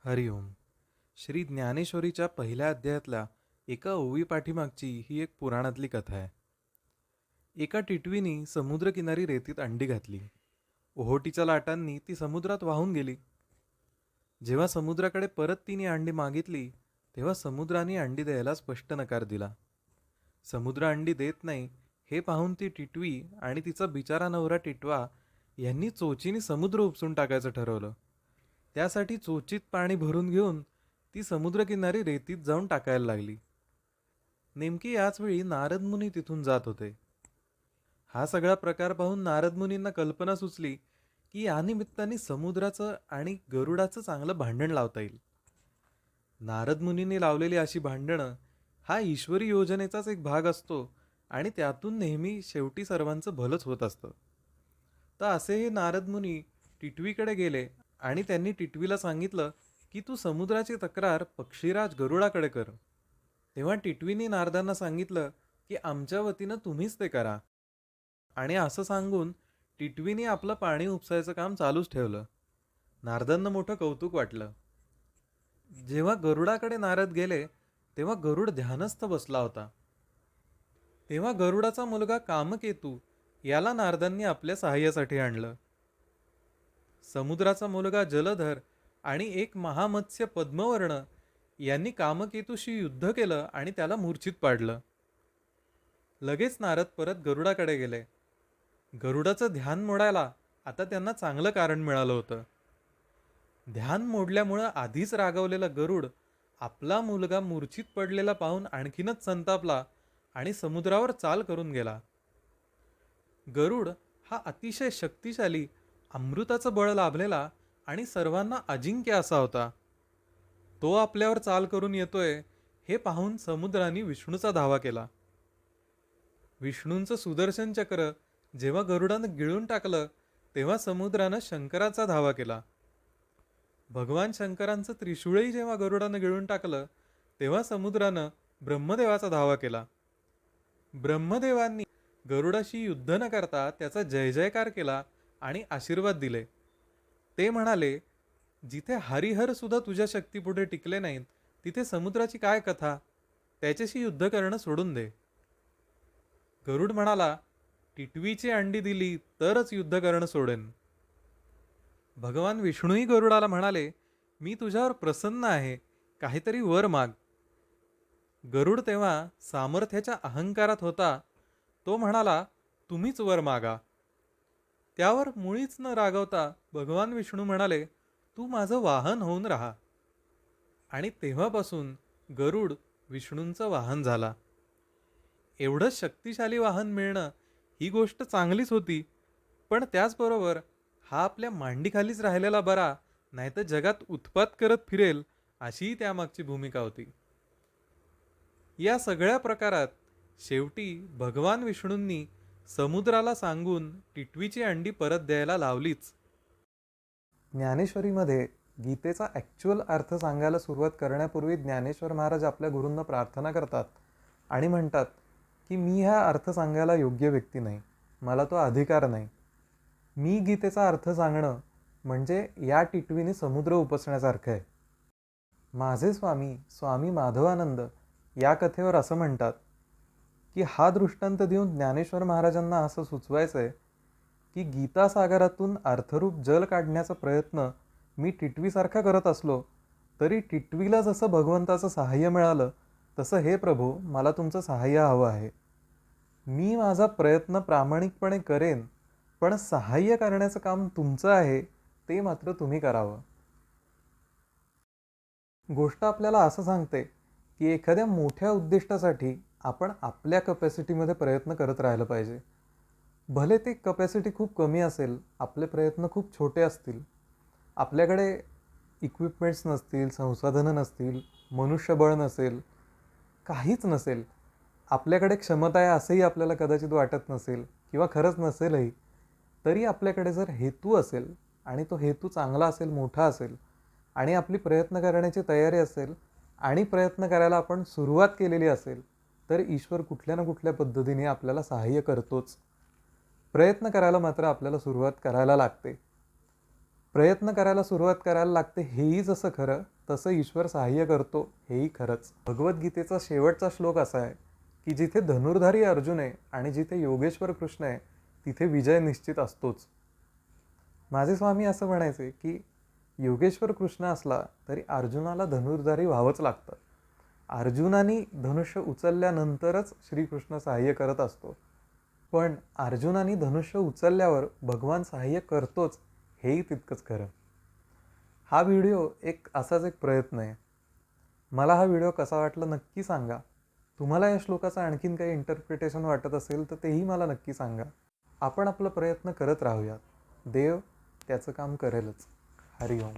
हरिओम. श्री ज्ञानेश्वरीच्या पहिल्या अध्यायातल्या एका ओवी पाठीमागची ही एक पुराणातली कथा आहे. एका टिटवीनी समुद्रकिनारी रेतीत अंडी घातली. ओहोटीच्या लाटांनी ती समुद्रात वाहून गेली. जेव्हा समुद्राकडे परत तिने अंडी मागितली, तेव्हा समुद्राने अंडी द्यायला स्पष्ट नकार दिला. समुद्र अंडी देत नाही हे पाहून ती टिटवी आणि तिचा बिचारा नवरा टिटवा यांनी चोचीने समुद्र उपसून टाकायचं ठरवलं. त्यासाठी चोचीत पाणी भरून घेऊन ती समुद्रकिनारी रेतीत जाऊन टाकायला लागली. नेमकी याच वेळी नारद मुनी तिथून जात होते. हा सगळा प्रकार पाहून नारद मुनींना कल्पना सुचली की या निमित्ताने समुद्राचं आणि गरुडाचं चांगलं भांडण लावता येईल. नारद मुनींनी लावलेली अशी भांडणं हा ईश्वरी योजनेचाच एक भाग असतो आणि त्यातून नेहमी शेवटी सर्वांचं भलंच होत असतं. तर असे हे नारद मुनी टिटवीकडे गेले आणि त्यांनी टिटवीला सांगितलं की तू समुद्राची तक्रार पक्षीराज गरुडाकडे कर. तेव्हा टिटवीने नारदांना सांगितलं की आमच्या वतीनं तुम्हीच ते करा. आणि असं सांगून टिटवीने आपलं पाणी उपसायचं काम चालूच ठेवलं. नारदांना मोठं कौतुक वाटलं. जेव्हा गरुडाकडे नारद गेले तेव्हा गरुड ध्यानस्थ बसला होता. तेव्हा गरुडाचा मुलगा कामकेतू याला नारदांनी आपल्या सहाय्यासाठी आणलं. समुद्राचा मुलगा जलधर आणि एक महामत्स्य पद्मवर्ण यांनी कामकेतूशी युद्ध केलं आणि त्याला मूर्छित पाडलं. लगेच नारद परत गरुडाकडे गेले. गरुडाचं ध्यान मोडायला आता त्यांना चांगलं कारण मिळालं होतं. ध्यान मोडल्यामुळं आधीच रागावलेला गरुड आपला मुलगा मूर्छित पडलेला पाहून आणखीनच संतापला आणि समुद्रावर चाल करून गेला. गरुड हा अतिशय शक्तिशाली, अमृताचं बळ लाभलेला आणि सर्वांना अजिंक्य असा होता. तो आपल्यावर चाल करून येतोय हे पाहून समुद्राने विष्णूचा धावा केला. विष्णूंचं सुदर्शन चक्र जेव्हा गरुडानं गिळून टाकलं तेव्हा समुद्रानं शंकराचा धावा केला. भगवान शंकरांचं त्रिशूळही जेव्हा गरुडानं गिळून टाकलं तेव्हा समुद्रानं ब्रह्मदेवाचा धावा केला. ब्रह्मदेवांनी गरुडाशी युद्ध न करता त्याचा जय जयकार केला आणि आशीर्वाद दिले. ते म्हणाले, जिथे हरिहर सुद्धा तुझ्या शक्तीपुढे टिकले नाहीत तिथे समुद्राची काय कथा, त्याच्याशी युद्ध करणं सोडून दे. गरुड म्हणाला, टिटवीची अंडी दिली तरच युद्ध करणं सोडेन. भगवान विष्णूही गरुडाला म्हणाले, मी तुझ्यावर प्रसन्न आहे, काहीतरी वर माग. गरुड तेव्हा सामर्थ्याच्या अहंकारात होता. तो म्हणाला, तुम्हीच वर मागा. त्यावर मुळीच न रागवता भगवान विष्णू म्हणाले, तू माझं वाहन होऊन राहा. आणि तेव्हापासून गरुड विष्णूंचं वाहन झाला. एवढं शक्तिशाली वाहन मिळणं ही गोष्ट चांगलीच होती, पण त्याचबरोबर हा आपल्या मांडीखालीच राहिलेला बरा, नाहीतर जगात उत्पात करत फिरेल अशीही त्यामागची भूमिका होती. या सगळ्या प्रकारात शेवटी भगवान विष्णूंनी समुद्राला सांगून टिटवीची अंडी परत द्यायला लावलीच. ज्ञानेश्वरीमध्ये गीतेचा ॲक्च्युअल अर्थ सांगायला सुरुवात करण्यापूर्वी ज्ञानेश्वर महाराज आपल्या गुरूंना प्रार्थना करतात आणि म्हणतात की मी हा अर्थ सांगायला योग्य व्यक्ती नाही, मला तो अधिकार नाही. मी गीतेचा अर्थ सांगणं म्हणजे या टिटवीने समुद्र उपसण्यासारखं आहे. माझे स्वामी स्वामी माधवानंद या कथेवर असं म्हणतात की हा दृष्टांत देऊन ज्ञानेश्वर महाराजांना असं सुचवायचं आहे की गीतासागरातून अर्थरूप जल काढण्याचा प्रयत्न मी टिटवीसारखा करत असलो तरी टिटवीला जसं भगवंताचं सहाय्य मिळालं तसं हे प्रभू मला तुमचं सहाय्य हवं आहे. मी माझा प्रयत्न प्रामाणिकपणे करेन, पण सहाय्य करण्याचं काम तुमचं आहे, ते मात्र तुम्ही करावं. गोष्ट आपल्याला असं सांगते की एखाद्या मोठ्या उद्दिष्टासाठी आपण आपल्या कपॅसिटीमध्ये प्रयत्न करत राहिलं पाहिजे. भले ते कपॅसिटी खूप कमी असेल, आपले प्रयत्न खूप छोटे असतील, आपल्याकडे इक्विपमेंट्स नसतील, संसाधनं नसतील, मनुष्यबळ नसेल, काहीच नसेल, आपल्याकडे क्षमता आहे असंही आपल्याला कदाचित वाटत नसेल किंवा खरंच नसेलही, तरी आपल्याकडे जर हेतू असेल आणि तो हेतू चांगला असेल, मोठा असेल आणि आपली प्रयत्न करण्याची तयारी असेल आणि प्रयत्न करायला आपण सुरुवात केलेली असेल, तर ईश्वर कुठल्या ना कुठल्या पद्धतीने आपल्याला सहाय्य करतोच. प्रयत्न करायला मात्र आपल्याला सुरुवात करायला लागते. प्रयत्न करायला सुरुवात करायला लागते हेही जसं खरं, तसं ईश्वर सहाय्य करतो हेही खरंच. भगवद्गीतेचा शेवटचा श्लोक असा आहे की जिथे धनुर्धारी अर्जुन आहे आणि जिथे योगेश्वर कृष्ण आहे तिथे विजय निश्चित असतोच. माझे स्वामी असं म्हणायचे की योगेश्वर कृष्ण असला तरी अर्जुनाला धनुर्धारी व्हावंच लागतं. अर्जुनाने धनुष्य उचलल्यानंतरच श्रीकृष्ण सहाय्य करत असतो. पण अर्जुनाने धनुष्य उचलल्यावर भगवान सहाय्य करतोच हेही तितकंच खरं. हा व्हिडिओ असाच एक प्रयत्न आहे. मला हा व्हिडिओ कसा वाटला नक्की सांगा. तुम्हाला या श्लोकाचं आणखीन काही इंटरप्रिटेशन वाटत असेल तर तेही मला नक्की सांगा. आपण आपला प्रयत्न करत राहूयात. देव त्याचं काम करेलच. हरिओम.